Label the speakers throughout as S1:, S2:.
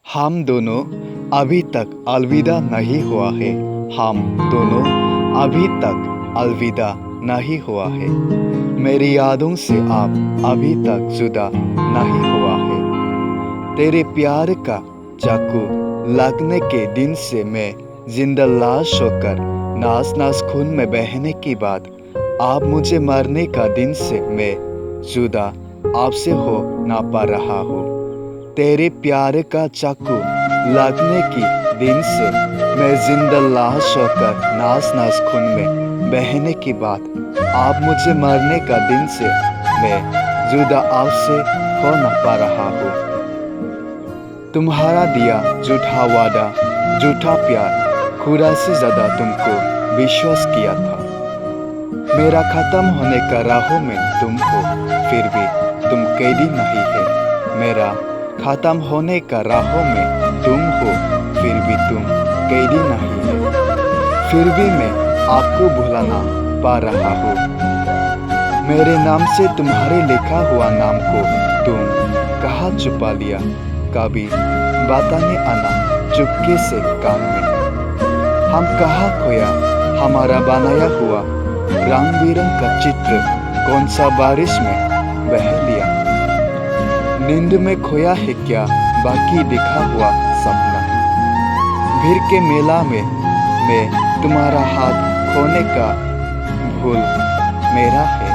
S1: हम दोनों अभी तक अलविदा नहीं हुआ है। हम दोनों अभी तक अलविदा नहीं हुआ है। मेरी यादों से आप अभी तक जुदा नहीं हुआ है। तेरे प्यार का चाकू लगने के दिन से मैं जिंदा लाश होकर नास नास खून में बहने की बात, आप मुझे मरने का दिन से मैं जुदा आपसे हो ना पा रहा हूँ। तेरे प्यार का चाकू लगने की दिन से मैं जिंदा लाश होकर नास नास खून में बहने की बात, आप मुझे मरने का दिन से मैं जुदा आपसे हो ना पा रहा हूँ। तुम्हारा दिया झूठा वादा, झूठा प्यार, खुदा से ज्यादा तुमको विश्वास किया था। मेरा खत्म होने का राहों में तुम हो, फिर भी तुम कैदी नहीं है। मेरा खत्म होने का राहों में तुम हो, फिर भी तुम कैदी नहीं है। फिर भी मैं आपको भुला ना पा रहा हूँ। मेरे नाम से तुम्हारे लिखा हुआ नाम को तुम कहाँ छुपा लिया, कभी बताने आना चुपके से कान में। हम कहाँ खोया हमारा बनाया हुआ रंग बिरंग का चित्र, कौन सा बारिश में बह लिया। नींद में खोया है क्या बाकी दिखा हुआ सपना। भीड़ के मेला में मैं तुम्हारा हाथ खोने का भूल मेरा है।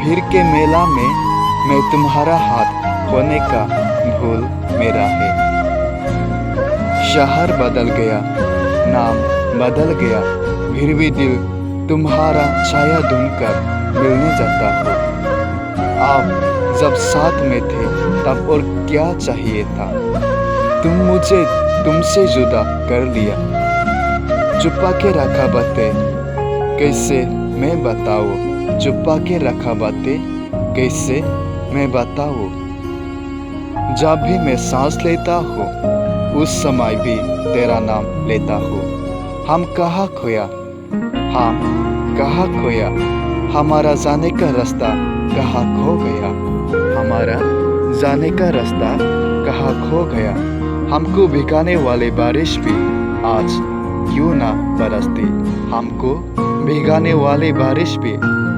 S1: भीड़ के मेला में मैं तुम्हारा हाथ खोने का भूल मेरा है। शहर बदल गया, नाम बदल गया, फिर भी दिल तुम्हारा छाया ढूंढकर मिलने जाता हूँ। आप जब साथ में थे तब और क्या चाहिए था। तुम मुझे तुमसे जुदा कर लिया, छुपा के रखा बातें कैसे मैं बताऊँ। छुपा के रखा बातें कैसे मैं बताऊँ। जब भी मैं सांस लेता हूँ उस समय भी तेरा नाम लेता हूँ। हम कहाँ खोया, हम कहाँ खोया, हमारा जाने का रास्ता कहाँ खो गया। हमारा जाने का रास्ता कहाँ खो गया। हमको भिगाने वाले बारिश भी आज क्यों ना बरसती। हमको भिगाने वाली बारिश भी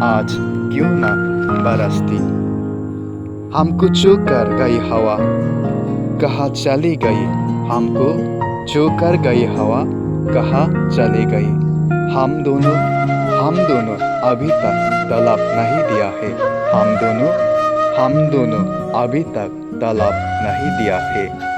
S1: आज क्यों ना बरसती। हमको छू कर गई हवा कहाँ चली गई। हमको छू कर गई हवा कहाँ चली गई। हम दोनों अभी तक तलब नहीं दिया है। हम दोनों अभी तक तलब नहीं दिया है।